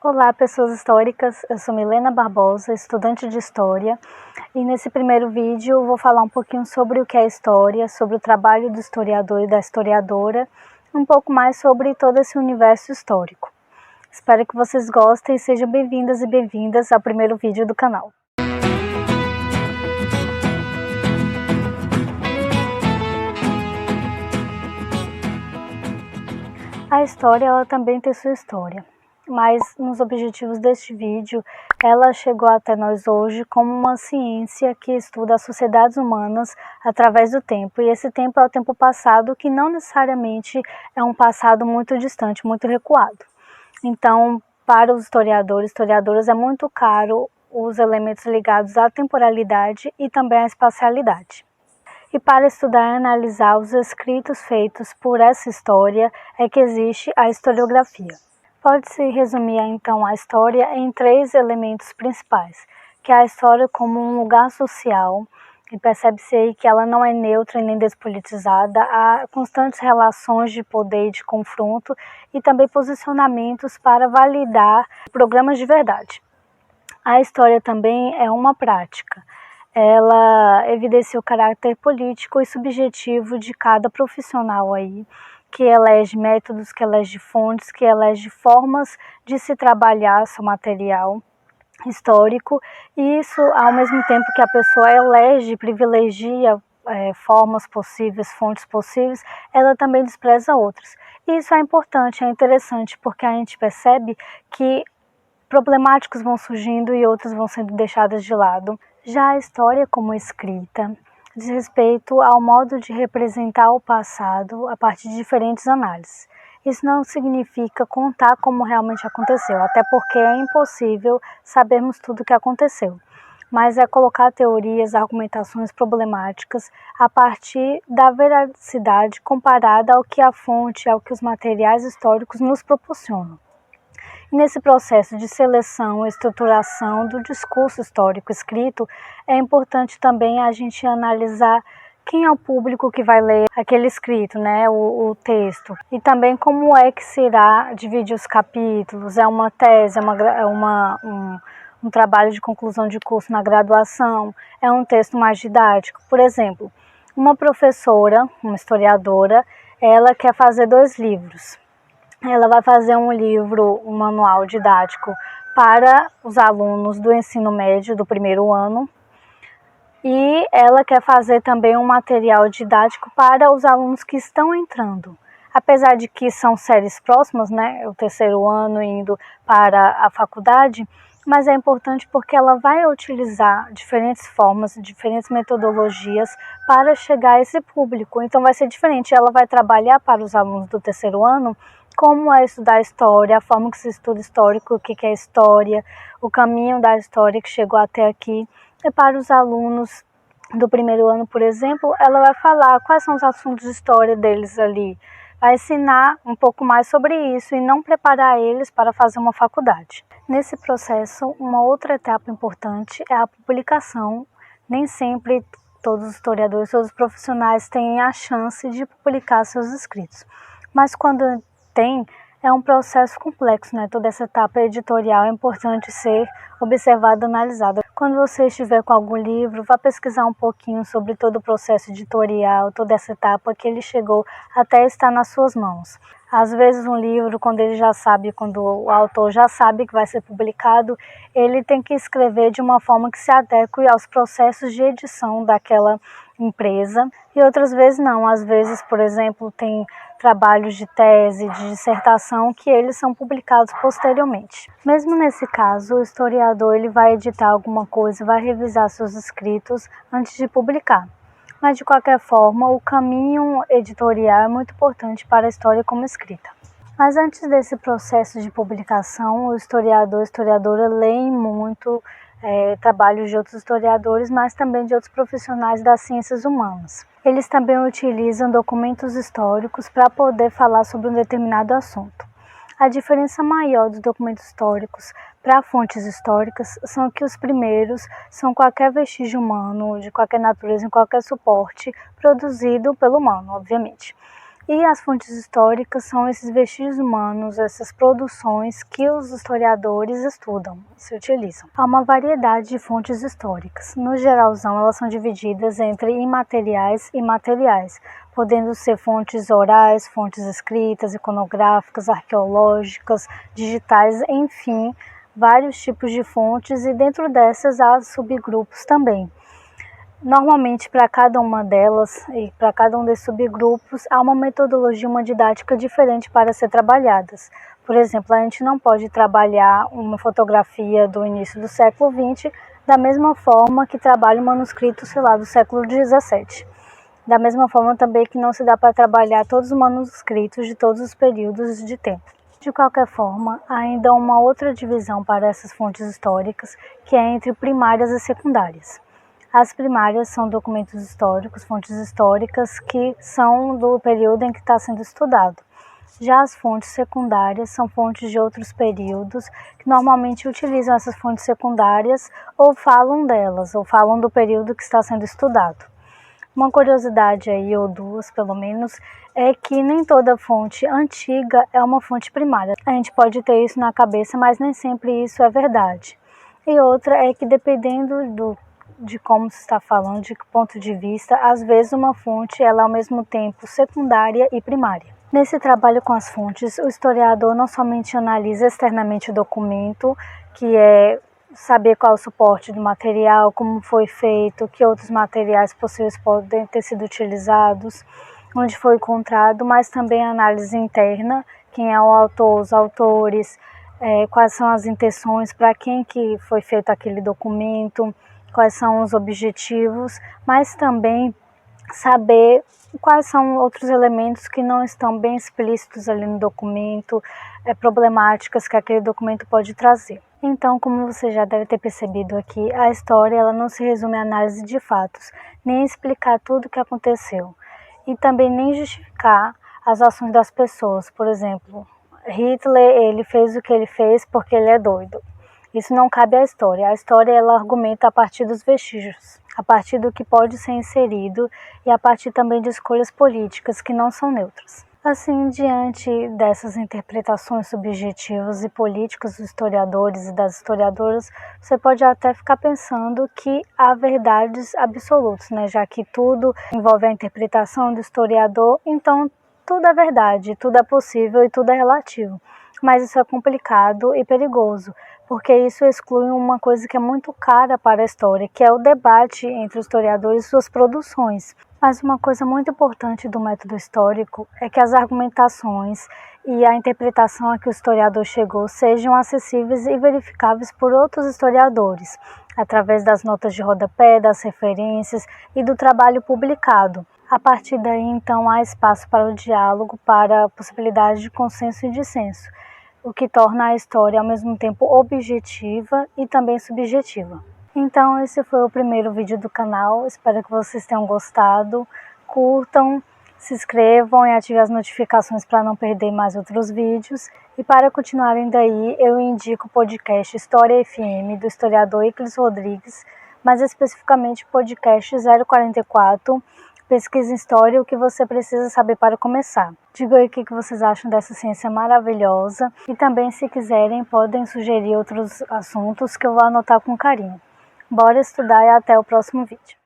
Olá, pessoas históricas. Eu sou Milena Barbosa, estudante de História, e nesse primeiro vídeo eu vou falar um pouquinho sobre o que é história, sobre o trabalho do historiador e da historiadora, um pouco mais sobre todo esse universo histórico. Espero que vocês gostem e sejam bem-vindas e bem-vindas ao primeiro vídeo do canal. A história, ela também tem sua história, mas nos objetivos deste vídeo, ela chegou até nós hoje como uma ciência que estuda as sociedades humanas através do tempo, e esse tempo é o tempo passado, que não necessariamente é um passado muito distante, muito recuado. Então, para os historiadores, historiadoras, é muito caro os elementos ligados à temporalidade e também à espacialidade. E para estudar e analisar os escritos feitos por essa história é que existe a historiografia. Pode-se resumir então a história em três elementos principais, que é a história como um lugar social, e percebe-se aí que ela não é neutra e nem despolitizada, há constantes relações de poder e de confronto e também posicionamentos para validar programas de verdade. A história também é uma prática. Ela evidencia o caráter político e subjetivo de cada profissional aí, que elege métodos, que elege fontes, que elege formas de se trabalhar seu material histórico, e isso ao mesmo tempo que a pessoa elege, privilegia formas possíveis, fontes possíveis, ela também despreza outras. E isso é importante, é interessante, porque a gente percebe que problemáticos vão surgindo e outros vão sendo deixados de lado. Já a história como escrita diz respeito ao modo de representar o passado a partir de diferentes análises. Isso não significa contar como realmente aconteceu, até porque é impossível sabermos tudo o que aconteceu, mas é colocar teorias, argumentações problemáticas a partir da veracidade comparada ao que a fonte, ao que os materiais históricos nos proporcionam. Nesse processo de seleção e estruturação do discurso histórico escrito, é importante também a gente analisar quem é o público que vai ler aquele escrito, né, o texto. E também como é que se irá dividir os capítulos, é uma tese, um trabalho de conclusão de curso na graduação, é um texto mais didático. Por exemplo, uma professora, uma historiadora, ela quer fazer 2 livros. Ela vai fazer um livro, um manual didático para os alunos do ensino médio do primeiro ano, e ela quer fazer também um material didático para os alunos que estão entrando. Apesar de que são séries próximas, né, o terceiro ano indo para a faculdade, mas é importante porque ela vai utilizar diferentes formas, diferentes metodologias para chegar a esse público. Então vai ser diferente, ela vai trabalhar para os alunos do terceiro ano como é estudar história, a forma que se estuda histórico, o que é história, o caminho da história que chegou até aqui. E para os alunos do primeiro ano, por exemplo, ela vai falar quais são os assuntos de história deles ali, vai ensinar um pouco mais sobre isso e não preparar eles para fazer uma faculdade. Nesse processo, uma outra etapa importante é a publicação. Nem sempre todos os historiadores, todos os profissionais têm a chance de publicar seus escritos, mas quando tem, é um processo complexo, né? Toda essa etapa editorial é importante ser observada, analisada. Quando você estiver com algum livro, vá pesquisar um pouquinho sobre todo o processo editorial, toda essa etapa que ele chegou até estar nas suas mãos. Às vezes um livro, quando o autor já sabe que vai ser publicado, ele tem que escrever de uma forma que se adeque aos processos de edição daquela empresa, e outras vezes não. Às vezes, por exemplo, tem trabalhos de tese, de dissertação, que eles são publicados posteriormente. Mesmo nesse caso, o historiador ele vai editar alguma coisa, vai revisar seus escritos antes de publicar. Mas, de qualquer forma, o caminho editorial é muito importante para a história como escrita. Mas antes desse processo de publicação, o historiador, a historiadora leem muito trabalhos de outros historiadores, mas também de outros profissionais das ciências humanas. Eles também utilizam documentos históricos para poder falar sobre um determinado assunto. A diferença maior dos documentos históricos para fontes históricas são que os primeiros são qualquer vestígio humano, de qualquer natureza, em qualquer suporte, produzido pelo humano, obviamente. E as fontes históricas são esses vestígios humanos, essas produções que os historiadores estudam, se utilizam. Há uma variedade de fontes históricas. No geralzão, elas são divididas entre imateriais e materiais, podendo ser fontes orais, fontes escritas, iconográficas, arqueológicas, digitais, enfim, vários tipos de fontes, e dentro dessas há subgrupos também. Normalmente, para cada uma delas e para cada um desses subgrupos, há uma metodologia, uma didática diferente para ser trabalhadas. Por exemplo, a gente não pode trabalhar uma fotografia do início do século XX da mesma forma que trabalha um manuscrito, sei lá, do século XVII. Da mesma forma também que não se dá para trabalhar todos os manuscritos de todos os períodos de tempo. De qualquer forma, há ainda uma outra divisão para essas fontes históricas, que é entre primárias e secundárias. As primárias são documentos históricos, fontes históricas que são do período em que está sendo estudado. Já as fontes secundárias são fontes de outros períodos que normalmente utilizam essas fontes secundárias ou falam delas, ou falam do período que está sendo estudado. Uma curiosidade aí, ou duas pelo menos, é que nem toda fonte antiga é uma fonte primária. A gente pode ter isso na cabeça, mas nem sempre isso é verdade. E outra é que dependendo de como se está falando, de que ponto de vista, às vezes uma fonte ela é ao mesmo tempo secundária e primária. Nesse trabalho com as fontes, o historiador não somente analisa externamente o documento, que é saber qual é o suporte do material, como foi feito, que outros materiais possíveis podem ter sido utilizados, onde foi encontrado, mas também a análise interna, quem é o autor, os autores, quais são as intenções, para quem que foi feito aquele documento, quais são os objetivos, mas também saber quais são outros elementos que não estão bem explícitos ali no documento, problemáticas que aquele documento pode trazer. Então, como você já deve ter percebido aqui, a história ela não se resume à análise de fatos, nem explicar tudo o que aconteceu, e também nem justificar as ações das pessoas. Por exemplo, Hitler ele fez o que ele fez porque ele é doido. Isso não cabe à história. A história ela argumenta a partir dos vestígios, a partir do que pode ser inserido e a partir também de escolhas políticas que não são neutras. Assim, diante dessas interpretações subjetivas e políticas dos historiadores e das historiadoras, você pode até ficar pensando que há verdades absolutas, né? Já que tudo envolve a interpretação do historiador, então tudo é verdade, tudo é possível e tudo é relativo. Mas isso é complicado e perigoso, porque isso exclui uma coisa que é muito cara para a história, que é o debate entre os historiadores e suas produções. Mas uma coisa muito importante do método histórico é que as argumentações e a interpretação a que o historiador chegou sejam acessíveis e verificáveis por outros historiadores, através das notas de rodapé, das referências e do trabalho publicado. A partir daí, então, há espaço para o diálogo, para a possibilidade de consenso e dissenso, o que torna a história ao mesmo tempo objetiva e também subjetiva. Então esse foi o primeiro vídeo do canal, espero que vocês tenham gostado, curtam, se inscrevam e ativem as notificações para não perder mais outros vídeos. E para continuarem daí, eu indico o podcast História FM do historiador Iclis Rodrigues, mais especificamente o podcast 044, Pesquisa em História, o que você precisa saber para começar. Diga aí o que vocês acham dessa ciência maravilhosa e também, se quiserem, podem sugerir outros assuntos que eu vou anotar com carinho. Bora estudar e até o próximo vídeo.